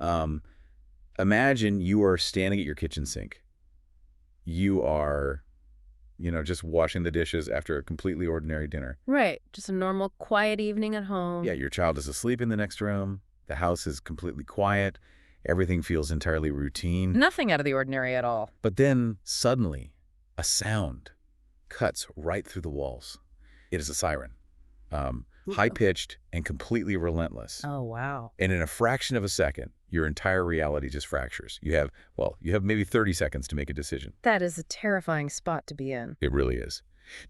Um, Imagine you are standing at your kitchen sink. You are, just washing the dishes after a completely ordinary dinner. Right. Just a normal, quiet evening at home. Yeah, your child is asleep in the next room. The house is completely quiet. Everything feels entirely routine. Nothing out of the ordinary at all. But then, suddenly, a sound cuts right through the walls. It is a siren. High-pitched and completely relentless. Oh, wow. And in a fraction of a second, your entire reality just fractures. You have maybe 30 seconds to make a decision. That is a terrifying spot to be in. It really is.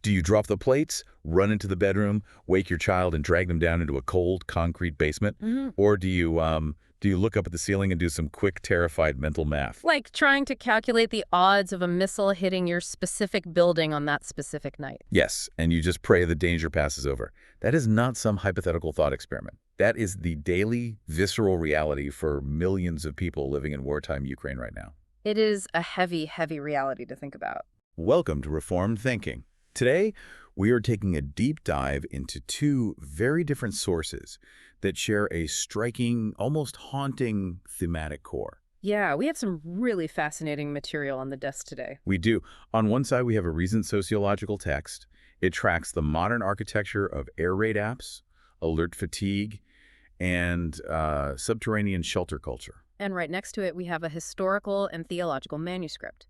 Do you drop the plates, run into the bedroom, wake your child and drag them down into a cold, concrete basement? Or do you look up at the ceiling and do some quick, terrified mental math? Like trying to calculate the odds of a missile hitting your specific building on that specific night. Yes, and you just pray the danger passes over. That is not some hypothetical thought experiment. That is the daily, visceral reality for millions of people living in wartime Ukraine right now. It is a heavy, heavy reality to think about. Welcome to Reformed Thinking. Today, we are taking a deep dive into two very different sources that share a striking, almost haunting thematic core. Yeah, we have some really fascinating material on the desk today. We do. On one side, we have a recent sociological text. It tracks the modern architecture of air raid apps, alert fatigue, and subterranean shelter culture. And right next to it, we have a historical and theological manuscript.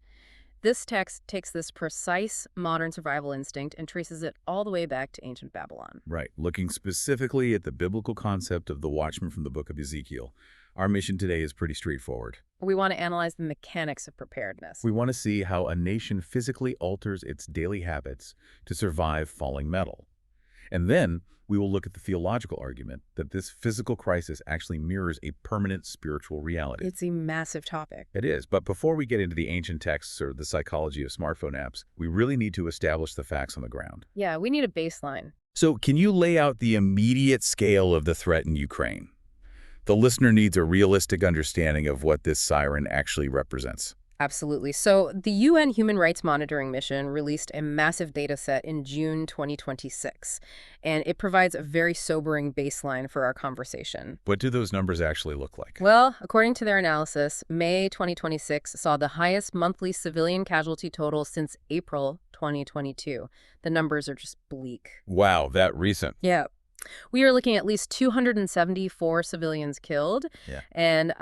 This text takes this precise modern survival instinct and traces it all the way back to ancient Babylon. Right, looking specifically at the biblical concept of the watchman from the book of Ezekiel. Our mission today is pretty straightforward. We want to analyze the mechanics of preparedness. We want to see how a nation physically alters its daily habits to survive falling metal. And then we will look at the theological argument that this physical crisis actually mirrors a permanent spiritual reality. It's a massive topic. It is, but before we get into the ancient texts or the psychology of smartphone apps, we really need to establish the facts on the ground. Yeah, we need a baseline. So can you lay out the immediate scale of the threat in Ukraine? The listener needs a realistic understanding of what this siren actually represents. Absolutely. So the UN Human Rights Monitoring Mission released a massive data set in June 2026, and it provides a very sobering baseline for our conversation. What do those numbers actually look like? Well, according to their analysis, May 2026 saw the highest monthly civilian casualty total since April 2022. The numbers are just bleak. Wow, that recent. Yeah. We are looking at least 274 civilians killed and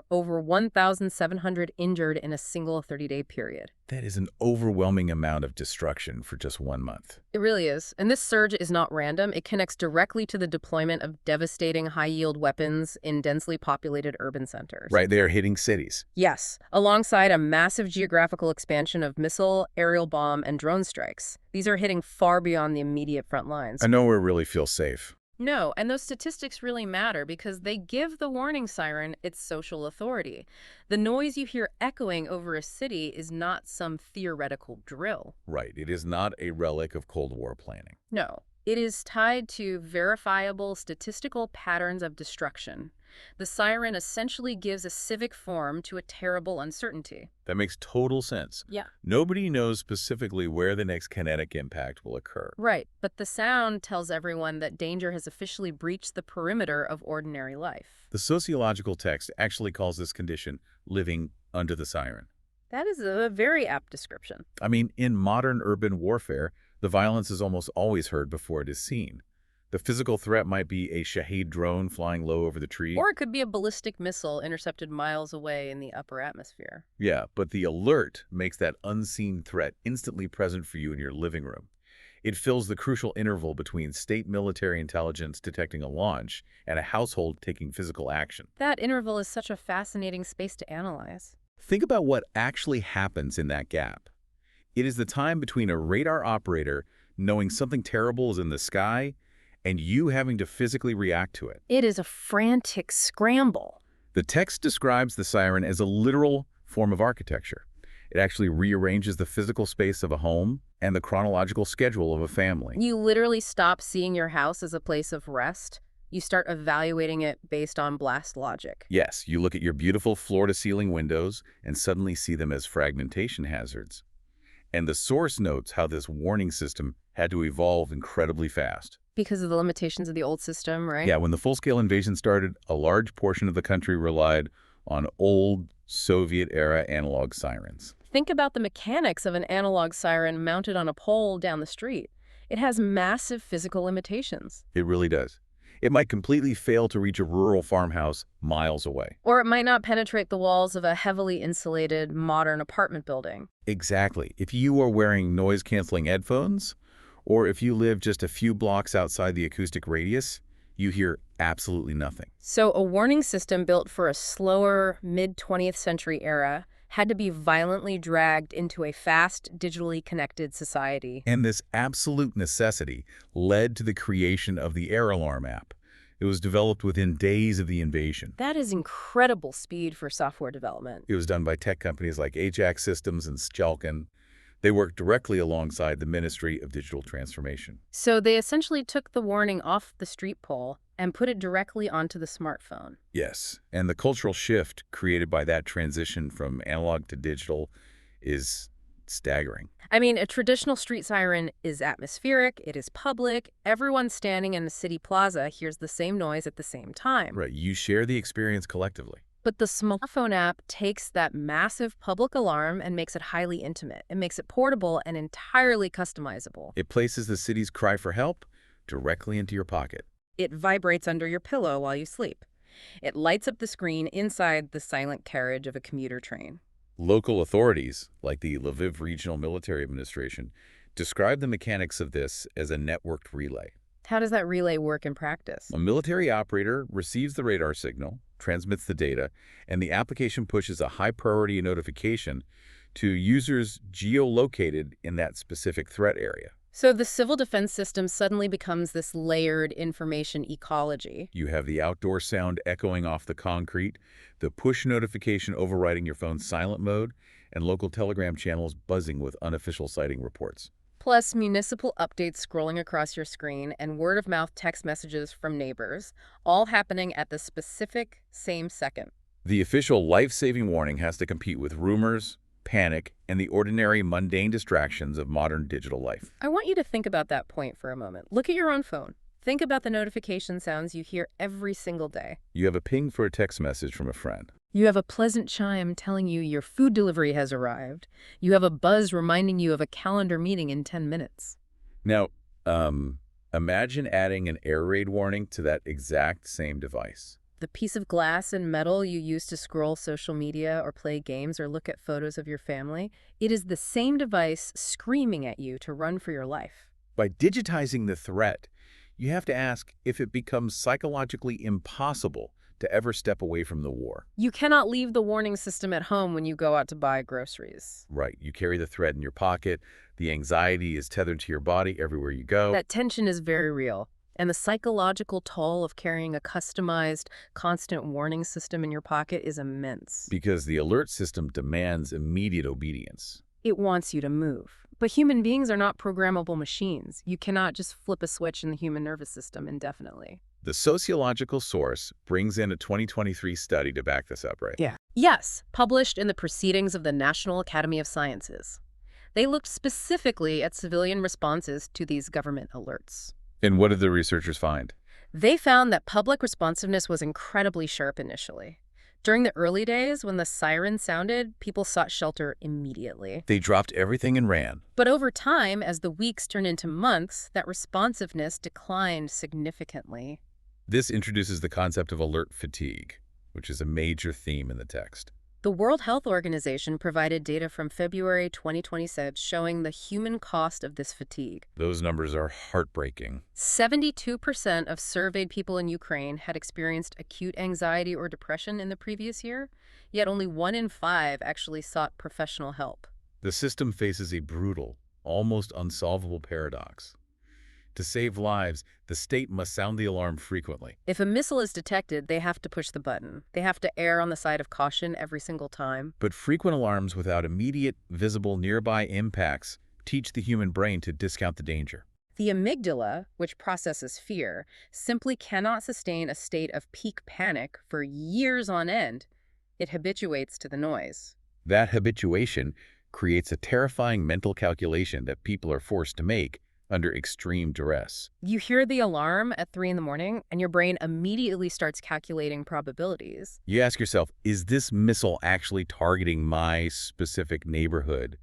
over 1,700 injured in a single 30-day period. That is an overwhelming amount of destruction for just 1 month. It really is. And this surge is not random. It connects directly to the deployment of devastating high-yield weapons in densely populated urban centers. Right, they are hitting cities. Yes, alongside a massive geographical expansion of missile, aerial bomb, and drone strikes. These are hitting far beyond the immediate front lines. And nowhere really feels safe. No, and those statistics really matter because they give the warning siren its social authority. The noise you hear echoing over a city is not some theoretical drill. Right, it is not a relic of Cold War planning. No, it is tied to verifiable statistical patterns of destruction. The siren essentially gives a civic form to a terrible uncertainty. That makes total sense. Yeah. Nobody knows specifically where the next kinetic impact will occur. Right, but the sound tells everyone that danger has officially breached the perimeter of ordinary life. The sociological text actually calls this condition living under the siren. That is a very apt description. I mean, in modern urban warfare, the violence is almost always heard before it is seen. The physical threat might be a Shahed drone flying low over the tree. Or it could be a ballistic missile intercepted miles away in the upper atmosphere. Yeah, but the alert makes that unseen threat instantly present for you in your living room. It fills the crucial interval between state military intelligence detecting a launch and a household taking physical action. That interval is such a fascinating space to analyze. Think about what actually happens in that gap. It is the time between a radar operator knowing something terrible is in the sky and you having to physically react to it. It is a frantic scramble. The text describes the siren as a literal form of architecture. It actually rearranges the physical space of a home and the chronological schedule of a family. You literally stop seeing your house as a place of rest. You start evaluating it based on blast logic. Yes, you look at your beautiful floor-to-ceiling windows and suddenly see them as fragmentation hazards. And the source notes how this warning system had to evolve incredibly fast. Because of the limitations of the old system, right? Yeah, when the full-scale invasion started, a large portion of the country relied on old Soviet-era analog sirens. Think about the mechanics of an analog siren mounted on a pole down the street. It has massive physical limitations. It really does. It might completely fail to reach a rural farmhouse miles away. Or it might not penetrate the walls of a heavily insulated, modern apartment building. Exactly. If you are wearing noise-canceling headphones, or if you live just a few blocks outside the acoustic radius, you hear absolutely nothing. So a warning system built for a slower, mid-20th century era had to be violently dragged into a fast, digitally connected society. And this absolute necessity led to the creation of the Air Alarm app. It was developed within days of the invasion. That is incredible speed for software development. It was done by tech companies like Ajax Systems and Schalken. They worked directly alongside the Ministry of Digital Transformation. So they essentially took the warning off the street pole and put it directly onto the smartphone. Yes, and the cultural shift created by that transition from analog to digital is staggering. I mean, a traditional street siren is atmospheric, it is public, everyone standing in the city plaza hears the same noise at the same time. Right, you share the experience collectively. But the smartphone app takes that massive public alarm and makes it highly intimate. It makes it portable and entirely customizable. It places the city's cry for help directly into your pocket. It vibrates under your pillow while you sleep. It lights up the screen inside the silent carriage of a commuter train. Local authorities, like the Lviv Regional Military Administration, describe the mechanics of this as a networked relay. How does that relay work in practice? A military operator receives the radar signal, transmits the data, and the application pushes a high-priority notification to users geolocated in that specific threat area. So the civil defense system suddenly becomes this layered information ecology. You have the outdoor sound echoing off the concrete, the push notification overriding your phone's silent mode, and local telegram channels buzzing with unofficial sighting reports. Plus municipal updates scrolling across your screen and word-of-mouth text messages from neighbors, all happening at the specific same second. The official life-saving warning has to compete with rumors, panic, and the ordinary mundane distractions of modern digital life. I want you to think about that point for a moment. Look at your own phone. Think about the notification sounds you hear every single day. You have a ping for a text message from a friend. You have a pleasant chime telling you your food delivery has arrived. You have a buzz reminding you of a calendar meeting in 10 minutes. Now, imagine adding an air raid warning to that exact same device. The piece of glass and metal you use to scroll social media or play games or look at photos of your family, it is the same device screaming at you to run for your life. By digitizing the threat, you have to ask if it becomes psychologically impossible to ever step away from the war. You cannot leave the warning system at home when you go out to buy groceries. Right. You carry the threat in your pocket. The anxiety is tethered to your body everywhere you go. That tension is very real. And the psychological toll of carrying a customized, constant warning system in your pocket is immense. Because the alert system demands immediate obedience. It wants you to move. But human beings are not programmable machines. You cannot just flip a switch in the human nervous system indefinitely. The sociological source brings in a 2023 study to back this up, right? Yeah. Yes, published in the Proceedings of the National Academy of Sciences. They looked specifically at civilian responses to these government alerts. And what did the researchers find? They found that public responsiveness was incredibly sharp initially. During the early days, when the siren sounded, people sought shelter immediately. They dropped everything and ran. But over time, as the weeks turned into months, that responsiveness declined significantly. This introduces the concept of alert fatigue, which is a major theme in the text. The World Health Organization provided data from February 2026 showing the human cost of this fatigue. Those numbers are heartbreaking. 72% of surveyed people in Ukraine had experienced acute anxiety or depression in the previous year, yet only 1 in 5 actually sought professional help. The system faces a brutal, almost unsolvable paradox. To save lives, the state must sound the alarm frequently. If a missile is detected, they have to push the button. They have to err on the side of caution every single time. But frequent alarms without immediate, visible, nearby impacts teach the human brain to discount the danger. The amygdala, which processes fear, simply cannot sustain a state of peak panic for years on end. It habituates to the noise. That habituation creates a terrifying mental calculation that people are forced to make under extreme duress. You hear the alarm at 3 in the morning, and your brain immediately starts calculating probabilities. You ask yourself, is this missile actually targeting my specific neighborhood,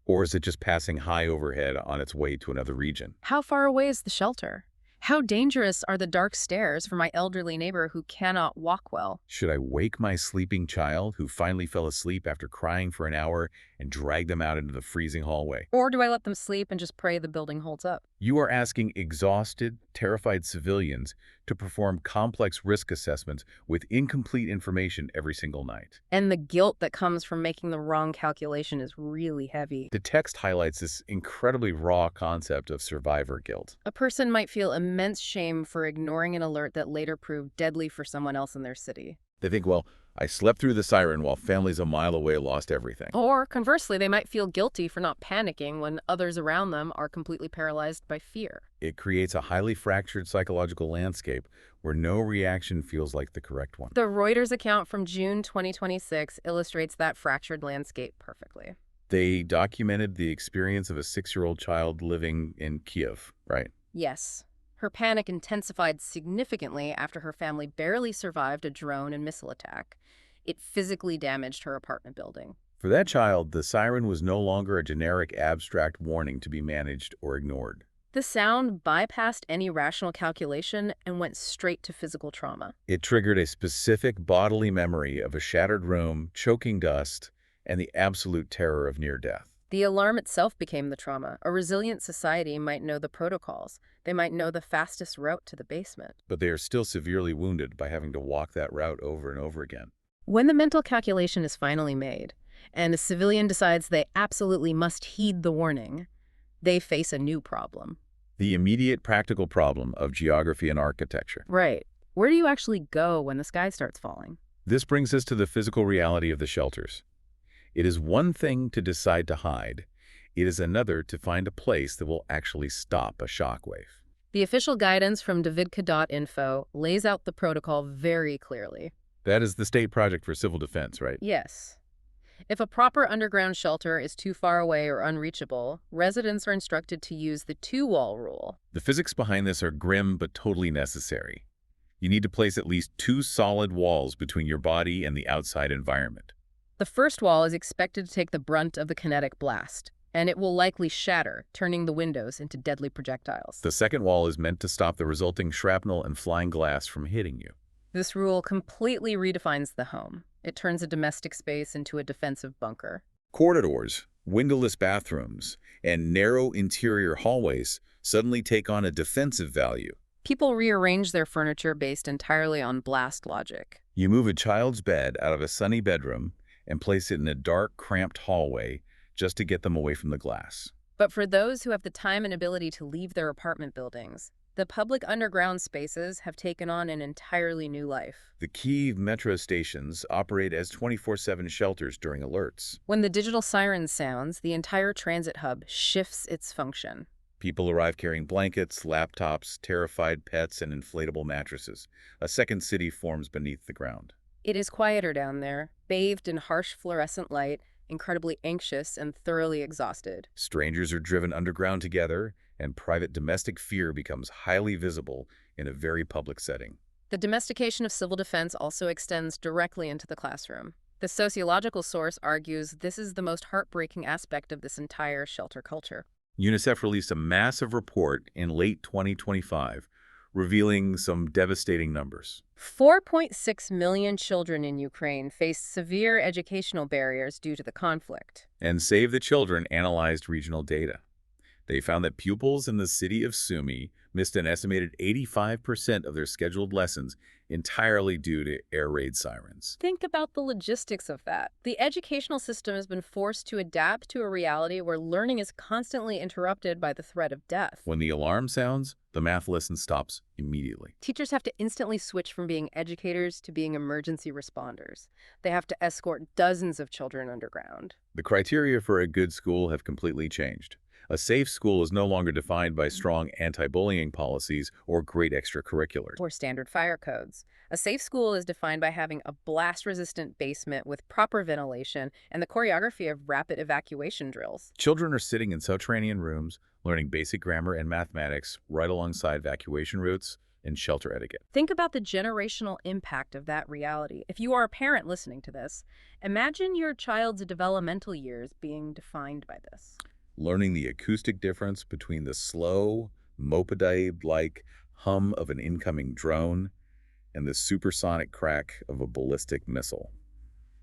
or is it just passing high overhead on its way to another region? How far away is the shelter? How dangerous are the dark stairs for my elderly neighbor who cannot walk well? Should I wake my sleeping child who finally fell asleep after crying for an hour and drag them out into the freezing hallway? Or do I let them sleep and just pray the building holds up? You are asking exhausted, terrified civilians to perform complex risk assessments with incomplete information every single night. And the guilt that comes from making the wrong calculation is really heavy. The text highlights this incredibly raw concept of survivor guilt. A person might feel immense shame for ignoring an alert that later proved deadly for someone else in their city. They think, well, I slept through the siren while families a mile away lost everything. Or, conversely, they might feel guilty for not panicking when others around them are completely paralyzed by fear. It creates a highly fractured psychological landscape where no reaction feels like the correct one. The Reuters account from June 2026 illustrates that fractured landscape perfectly. They documented the experience of a 6-year-old child living in Kiev, right? Yes. Her panic intensified significantly after her family barely survived a drone and missile attack. It physically damaged her apartment building. For that child, the siren was no longer a generic abstract warning to be managed or ignored. The sound bypassed any rational calculation and went straight to physical trauma. It triggered a specific bodily memory of a shattered room, choking dust, and the absolute terror of near death. The alarm itself became the trauma. A resilient society might know the protocols. They might know the fastest route to the basement. But they are still severely wounded by having to walk that route over and over again. When the mental calculation is finally made, and a civilian decides they absolutely must heed the warning, they face a new problem. The immediate practical problem of geography and architecture. Right. Where do you actually go when the sky starts falling? This brings us to the physical reality of the shelters. It is one thing to decide to hide. It is another to find a place that will actually stop a shockwave. The official guidance from davidka.info lays out the protocol very clearly. That is the State Project for Civil Defense, right? Yes. If a proper underground shelter is too far away or unreachable, residents are instructed to use the two-wall rule. The physics behind this are grim but totally necessary. You need to place at least 2 solid walls between your body and the outside environment. The first wall is expected to take the brunt of the kinetic blast, and it will likely shatter, turning the windows into deadly projectiles. The second wall is meant to stop the resulting shrapnel and flying glass from hitting you. This rule completely redefines the home. It turns a domestic space into a defensive bunker. Corridors, windowless bathrooms, and narrow interior hallways suddenly take on a defensive value. People rearrange their furniture based entirely on blast logic. You move a child's bed out of a sunny bedroom and place it in a dark, cramped hallway just to get them away from the glass. But for those who have the time and ability to leave their apartment buildings, the public underground spaces have taken on an entirely new life. The Kyiv metro stations operate as 24/7 shelters during alerts. When the digital siren sounds, the entire transit hub shifts its function. People arrive carrying blankets, laptops, terrified pets, and inflatable mattresses. A second city forms beneath the ground. It is quieter down there, bathed in harsh fluorescent light, incredibly anxious and thoroughly exhausted. Strangers are driven underground together, and private domestic fear becomes highly visible in a very public setting. The domestication of civil defense also extends directly into the classroom. The sociological source argues this is the most heartbreaking aspect of this entire shelter culture. UNICEF released a massive report in late 2025 revealing some devastating numbers. 4.6 million children in Ukraine face severe educational barriers due to the conflict. And Save the Children analyzed regional data. They found that pupils in the city of Sumy missed an estimated 85% of their scheduled lessons entirely due to air raid sirens. Think about the logistics of that. The educational system has been forced to adapt to a reality where learning is constantly interrupted by the threat of death. When the alarm sounds, the math lesson stops immediately. Teachers have to instantly switch from being educators to being emergency responders. They have to escort dozens of children underground. The criteria for a good school have completely changed. A safe school is no longer defined by strong anti-bullying policies or great extracurriculars. Or standard fire codes. A safe school is defined by having a blast-resistant basement with proper ventilation and the choreography of rapid evacuation drills. Children are sitting in subterranean rooms, learning basic grammar and mathematics right alongside evacuation routes and shelter etiquette. Think about the generational impact of that reality. If you are a parent listening to this, imagine your child's developmental years being defined by this. Learning the acoustic difference between the slow, moped-like hum of an incoming drone and the supersonic crack of a ballistic missile.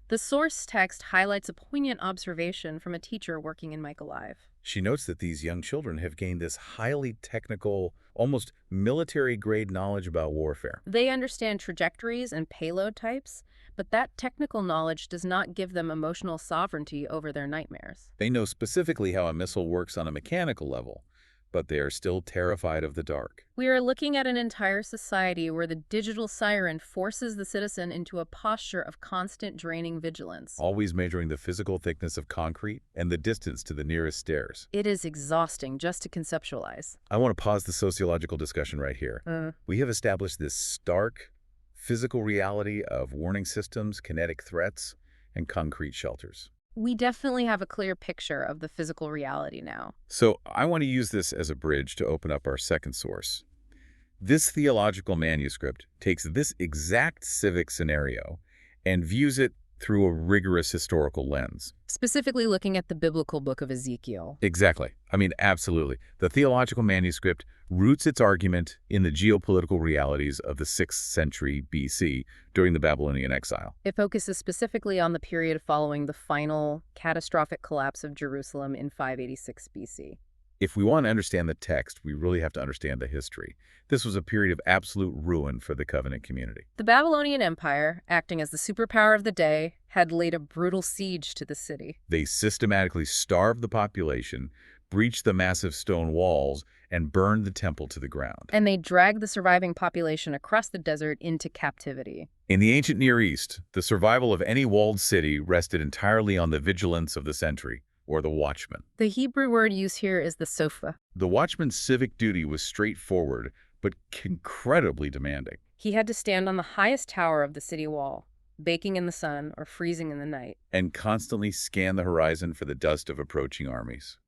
The source text highlights a poignant observation from a teacher working in Mike Alive. She notes that these young children have gained this highly technical, almost military-grade knowledge about warfare. They understand trajectories and payload types, but that technical knowledge does not give them emotional sovereignty over their nightmares. They know specifically how a missile works on a mechanical level, but they are still terrified of the dark. We are looking at an entire society where the digital siren forces the citizen into a posture of constant draining vigilance. Always measuring the physical thickness of concrete and the distance to the nearest stairs. It is exhausting just to conceptualize. I want to pause the sociological discussion right here. We have established this stark, physical reality of warning systems, kinetic threats, and concrete shelters. We definitely have a clear picture of the physical reality now. So I want to use this as a bridge to open up our second source. This theological manuscript takes this exact civic scenario and views it through a rigorous historical lens. Specifically looking at the biblical book of Ezekiel. Exactly. I mean, absolutely. The theological manuscript roots its argument in the geopolitical realities of the 6th century BC during the Babylonian exile. It focuses specifically on the period following the final catastrophic collapse of Jerusalem in 586 BC. If we want to understand the text, we really have to understand the history. This was a period of absolute ruin for the covenant community. The Babylonian Empire, acting as the superpower of the day, had laid a brutal siege to the city. They systematically starved the population, breached the massive stone walls, and burned the temple to the ground. And they dragged the surviving population across the desert into captivity. In the ancient Near East, the survival of any walled city rested entirely on the vigilance of the sentry, or the watchman. The Hebrew word used here is the sofa. The watchman's civic duty was straightforward, but incredibly demanding. He had to stand on the highest tower of the city wall, baking in the sun or freezing in the night, and constantly scan the horizon for the dust of approaching armies.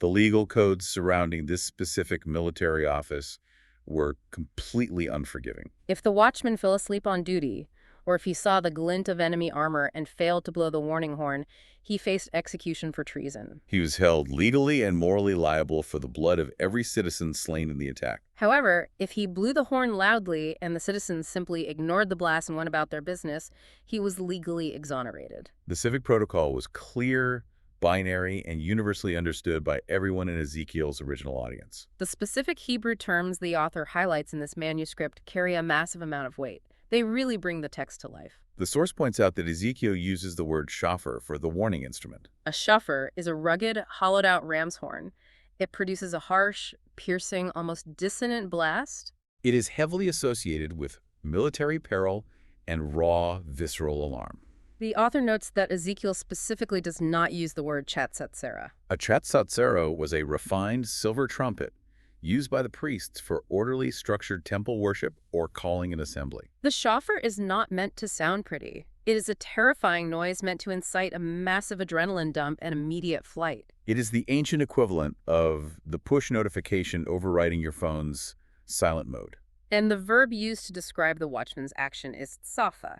The legal codes surrounding this specific military office were completely unforgiving. If the watchman fell asleep on duty, or if he saw the glint of enemy armor and failed to blow the warning horn, he faced execution for treason. He was held legally and morally liable for the blood of every citizen slain in the attack. However, if he blew the horn loudly and the citizens simply ignored the blast and went about their business, he was legally exonerated. The civic protocol was clear, binary, and universally understood by everyone in Ezekiel's original audience. The specific Hebrew terms the author highlights in this manuscript carry a massive amount of weight. They really bring the text to life. The source points out that Ezekiel uses the word shofar for the warning instrument. A shofar is a rugged, hollowed-out ram's horn. It produces a harsh, piercing, almost dissonant blast. It is heavily associated with military peril and raw, visceral alarm. The author notes that Ezekiel specifically does not use the word chatsatsera. A chatsatsero was a refined silver trumpet used by the priests for orderly, structured temple worship or calling an assembly. The shofar is not meant to sound pretty. It is a terrifying noise meant to incite a massive adrenaline dump and immediate flight. It is the ancient equivalent of the push notification overriding your phone's silent mode. And the verb used to describe the watchman's action is tsafa.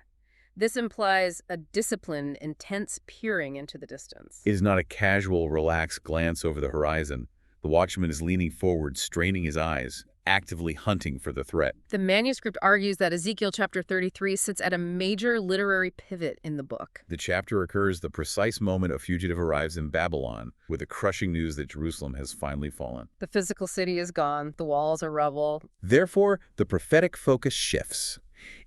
This implies a disciplined, intense peering into the distance. It is not a casual, relaxed glance over the horizon. The watchman is leaning forward, straining his eyes, actively hunting for the threat. The manuscript argues that Ezekiel chapter 33 sits at a major literary pivot in the book. The chapter occurs the precise moment a fugitive arrives in Babylon with the crushing news that Jerusalem has finally fallen. The physical city is gone. The walls are rubble. Therefore, the prophetic focus shifts.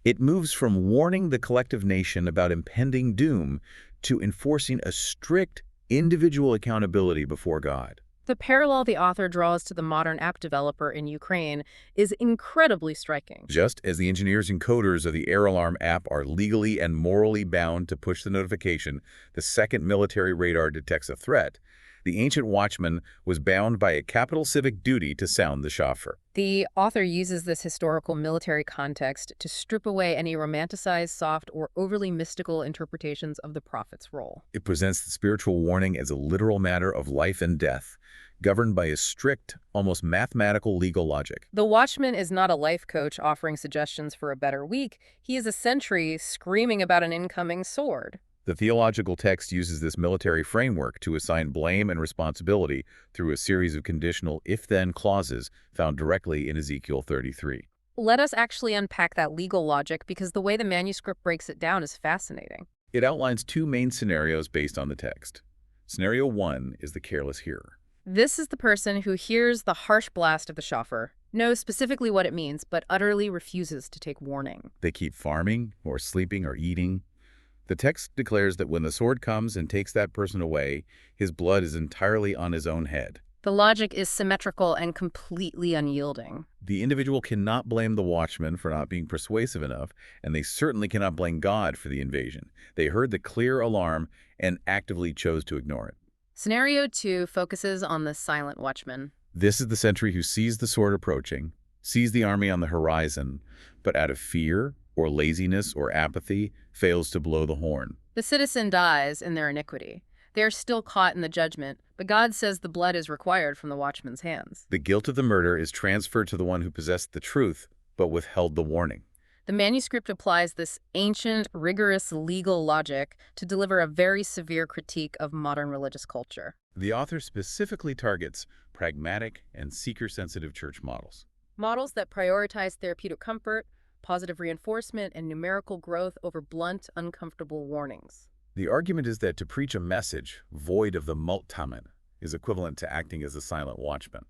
It moves from warning the collective nation about impending doom to enforcing a strict individual accountability before God. The parallel the author draws to the modern app developer in Ukraine is incredibly striking. Just as the engineers and coders of the Air Alarm app are legally and morally bound to push the notification the second military radar detects a threat, The ancient watchman was bound by a capital civic duty to sound the shofar. The author uses this historical military context to strip away any romanticized, soft, or overly mystical interpretations of the prophet's role. It presents the spiritual warning as a literal matter of life and death, governed by a strict, almost mathematical legal logic. The watchman is not a life coach offering suggestions for a better week. He is a sentry screaming about an incoming sword. The theological text uses this military framework to assign blame and responsibility through a series of conditional if-then clauses found directly in Ezekiel 33. Let us actually unpack that legal logic because the way the manuscript breaks it down is fascinating. It outlines two main scenarios based on the text. Scenario 1 is the careless hearer. This is the person who hears the harsh blast of the shofar, knows specifically what it means, but utterly refuses to take warning. They keep farming, or sleeping, or eating. The text declares that when the sword comes and takes that person away, his blood is entirely on his own head. The logic is symmetrical and completely unyielding. The individual cannot blame the watchman for not being persuasive enough, and they certainly cannot blame God for the invasion. They heard the clear alarm and actively chose to ignore it. Scenario 2 focuses on the silent watchman. This is the sentry who sees the sword approaching, sees the army on the horizon, but out of fear or laziness or apathy, fails to blow the horn. The citizen dies in their iniquity. They are still caught in the judgment, but God says the blood is required from the watchman's hands. The guilt of the murder is transferred to the one who possessed the truth, but withheld the warning. The manuscript applies this ancient, rigorous legal logic to deliver a very severe critique of modern religious culture. The author specifically targets pragmatic and seeker-sensitive church models. Models that prioritize therapeutic comfort, positive reinforcement, and numerical growth over blunt, uncomfortable warnings. The argument is that to preach a message void of the multamid is equivalent to acting as a silent watchman.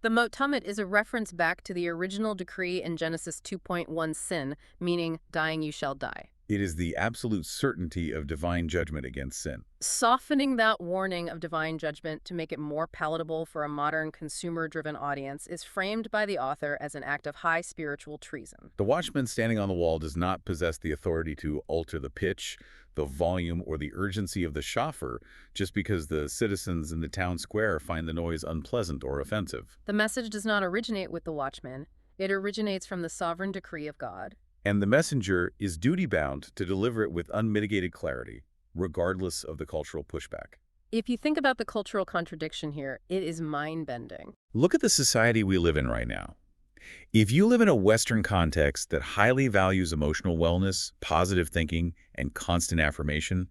The multamid is a reference back to the original decree in Genesis 2.1 sin, meaning dying you shall die. It is the absolute certainty of divine judgment against sin. Softening that warning of divine judgment to make it more palatable for a modern consumer-driven audience is framed by the author as an act of high spiritual treason. The watchman standing on the wall does not possess the authority to alter the pitch, the volume, or the urgency of the shofar just because the citizens in the town square find the noise unpleasant or offensive. The message does not originate with the watchman. It originates from the sovereign decree of God. And the messenger is duty-bound to deliver it with unmitigated clarity, regardless of the cultural pushback. If you think about the cultural contradiction here, it is mind-bending. Look at the society we live in right now. If you live in a Western context that highly values emotional wellness, positive thinking, and constant affirmation,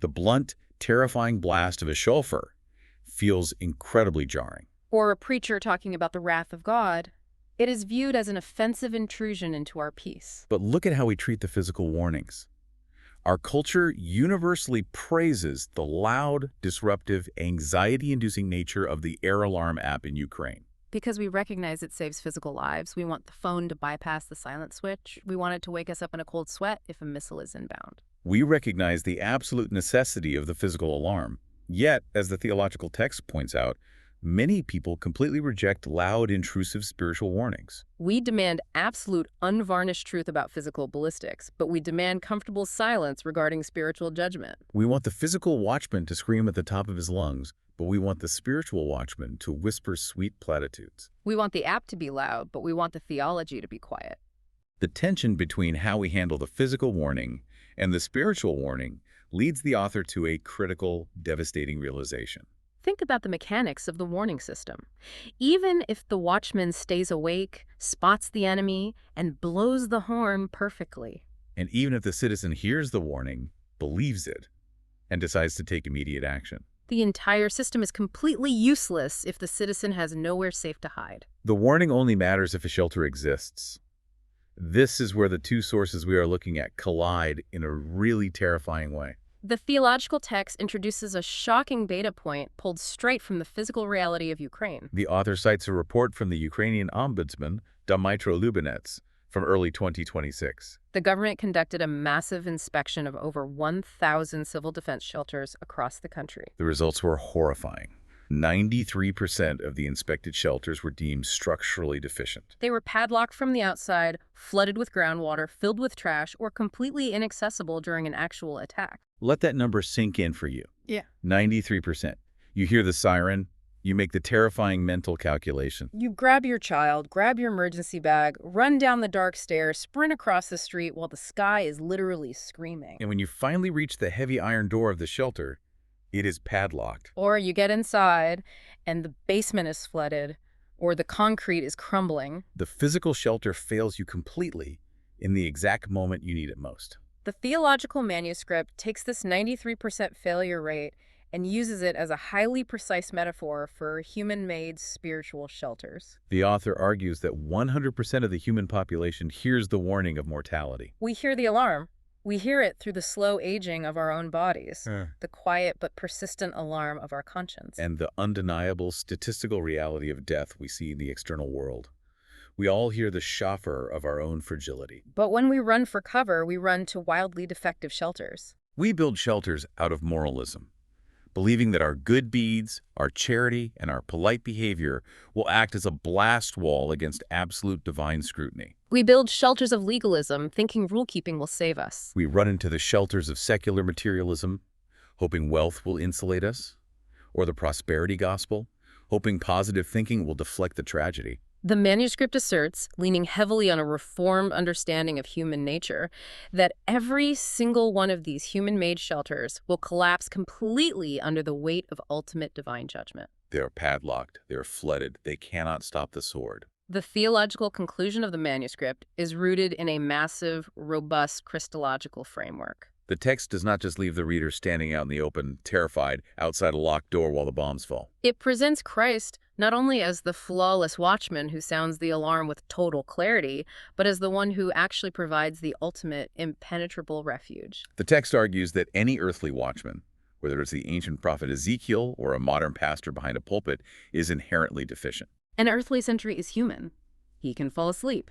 the blunt, terrifying blast of a shofar feels incredibly jarring. Or a preacher talking about the wrath of God. It is viewed as an offensive intrusion into our peace. But look at how we treat the physical warnings. Our culture universally praises the loud, disruptive, anxiety-inducing nature of the air alarm app in Ukraine. Because we recognize it saves physical lives, we want the phone to bypass the silent switch. We want it to wake us up in a cold sweat if a missile is inbound. We recognize the absolute necessity of the physical alarm. Yet, as the theological text points out, many people completely reject loud, intrusive spiritual warnings. We demand absolute, unvarnished truth about physical ballistics, but we demand comfortable silence regarding spiritual judgment. We want the physical watchman to scream at the top of his lungs, but we want the spiritual watchman to whisper sweet platitudes. We want the app to be loud, but we want the theology to be quiet. The tension between how we handle the physical warning and the spiritual warning leads the author to a critical, devastating realization. Think about the mechanics of the warning system. Even if the watchman stays awake, spots the enemy, and blows the horn perfectly. And even if the citizen hears the warning, believes it, and decides to take immediate action. The entire system is completely useless if the citizen has nowhere safe to hide. The warning only matters if a shelter exists. This is where the two sources we are looking at collide in a really terrifying way. The theological text introduces a shocking data point pulled straight from the physical reality of Ukraine. The author cites a report from the Ukrainian ombudsman, Dmytro Lubinets, from early 2026. The government conducted a massive inspection of over 1,000 civil defense shelters across the country. The results were horrifying. 93% of the inspected shelters were deemed structurally deficient. They were padlocked from the outside, flooded with groundwater, filled with trash, or completely inaccessible during an actual attack. Let that number sink in for you. Yeah. 93%. You hear the siren, you make the terrifying mental calculation. You grab your child, grab your emergency bag, run down the dark stairs, sprint across the street while the sky is literally screaming. And when you finally reach the heavy iron door of the shelter, it is padlocked. Or you get inside and the basement is flooded, or the concrete is crumbling. The physical shelter fails you completely in the exact moment you need it most. The theological manuscript takes this 93% failure rate and uses it as a highly precise metaphor for human-made spiritual shelters. The author argues that 100% of the human population hears the warning of mortality. We hear the alarm. We hear it through the slow aging of our own bodies, the quiet but persistent alarm of our conscience. And the undeniable statistical reality of death we see in the external world. We all hear the chauffeur of our own fragility. But when we run for cover, we run to wildly defective shelters. We build shelters out of moralism, believing that our good deeds, our charity, and our polite behavior will act as a blast wall against absolute divine scrutiny. We build shelters of legalism, thinking rule-keeping will save us. We run into the shelters of secular materialism, hoping wealth will insulate us, or the prosperity gospel, hoping positive thinking will deflect the tragedy. The manuscript asserts, leaning heavily on a reformed understanding of human nature, that every single one of these human-made shelters will collapse completely under the weight of ultimate divine judgment. They are padlocked, they are flooded, they cannot stop the sword. The theological conclusion of the manuscript is rooted in a massive, robust Christological framework. The text does not just leave the reader standing out in the open, terrified, outside a locked door while the bombs fall. It presents Christ not only as the flawless watchman who sounds the alarm with total clarity, but as the one who actually provides the ultimate impenetrable refuge. The text argues that any earthly watchman, whether it's the ancient prophet Ezekiel or a modern pastor behind a pulpit, is inherently deficient. An earthly sentry is human. He can fall asleep.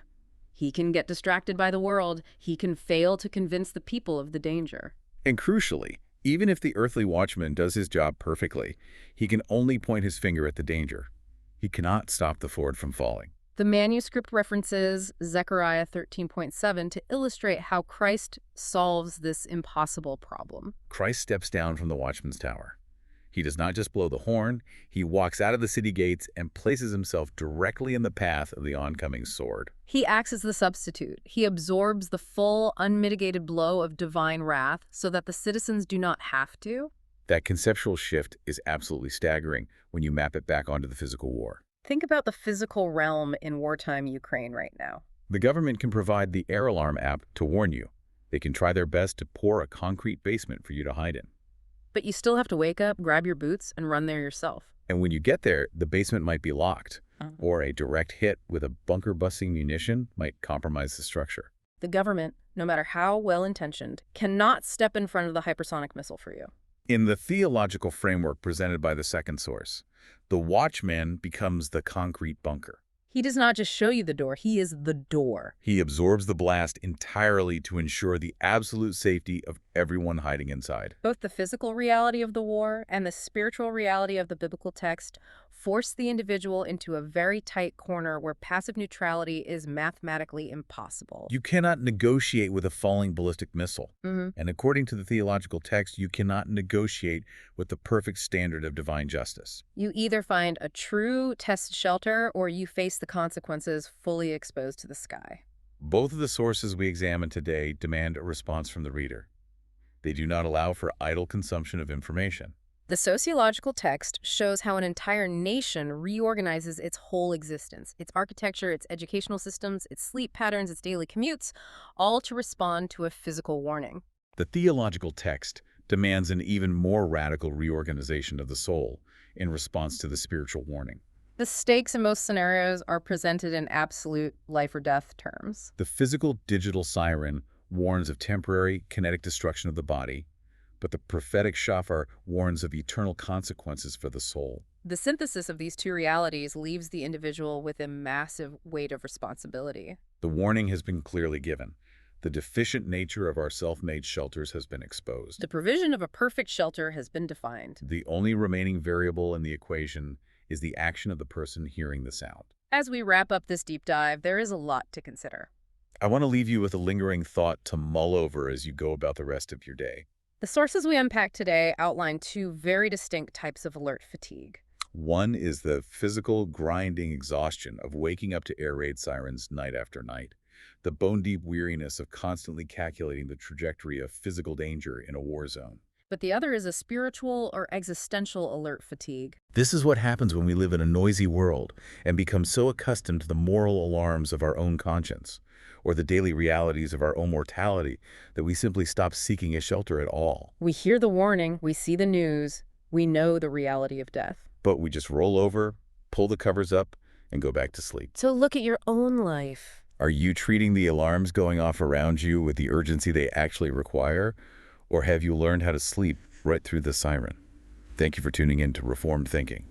He can get distracted by the world. He can fail to convince the people of the danger. And crucially, even if the earthly watchman does his job perfectly, he can only point his finger at the danger. He cannot stop the fort from falling. The manuscript references Zechariah 13.7 to illustrate how Christ solves this impossible problem. Christ steps down from the watchman's tower. He does not just blow the horn, he walks out of the city gates and places himself directly in the path of the oncoming sword. He acts as the substitute. He absorbs the full, unmitigated blow of divine wrath so that the citizens do not have to. That conceptual shift is absolutely staggering when you map it back onto the physical war. Think about the physical realm in wartime Ukraine right now. The government can provide the air alarm app to warn you. They can try their best to pour a concrete basement for you to hide in. But you still have to wake up, grab your boots, and run there yourself. And when you get there, the basement might be locked, or a direct hit with a bunker-busting munition might compromise the structure. The government, no matter how well-intentioned, cannot step in front of the hypersonic missile for you. In the theological framework presented by the second source, the watchman becomes the concrete bunker. He does not just show you the door, he is the door. He absorbs the blast entirely to ensure the absolute safety of everyone hiding inside. Both the physical reality of the war and the spiritual reality of the biblical text force the individual into a very tight corner where passive neutrality is mathematically impossible. You cannot negotiate with a falling ballistic missile. And according to the theological text, you cannot negotiate with the perfect standard of divine justice. You either find a true test shelter or you face the consequences fully exposed to the sky. Both of the sources we examine today demand a response from the reader. They do not allow for idle consumption of information. The sociological text shows how an entire nation reorganizes its whole existence, its architecture, its educational systems, its sleep patterns, its daily commutes, all to respond to a physical warning. The theological text demands an even more radical reorganization of the soul in response to the spiritual warning. The stakes in most scenarios are presented in absolute life or death terms. The physical digital siren warns of temporary kinetic destruction of the body, but the prophetic shofar warns of eternal consequences for the soul. The synthesis of these two realities leaves the individual with a massive weight of responsibility. The warning has been clearly given. The deficient nature of our self-made shelters has been exposed. The provision of a perfect shelter has been defined. The only remaining variable in the equation is the action of the person hearing the sound. As we wrap up this deep dive, there is a lot to consider. I want to leave you with a lingering thought to mull over as you go about the rest of your day. The sources we unpack today outline two very distinct types of alert fatigue. One is the physical, grinding exhaustion of waking up to air raid sirens night after night, the bone-deep weariness of constantly calculating the trajectory of physical danger in a war zone. But the other is a spiritual or existential alert fatigue. This is what happens when we live in a noisy world and become so accustomed to the moral alarms of our own conscience, or the daily realities of our own mortality, that we simply stop seeking a shelter at all. We hear the warning, we see the news, we know the reality of death. But we just roll over, pull the covers up, and go back to sleep. So look at your own life. Are you treating the alarms going off around you with the urgency they actually require? Or have you learned how to sleep right through the siren? Thank you for tuning in to Reformed Thinking.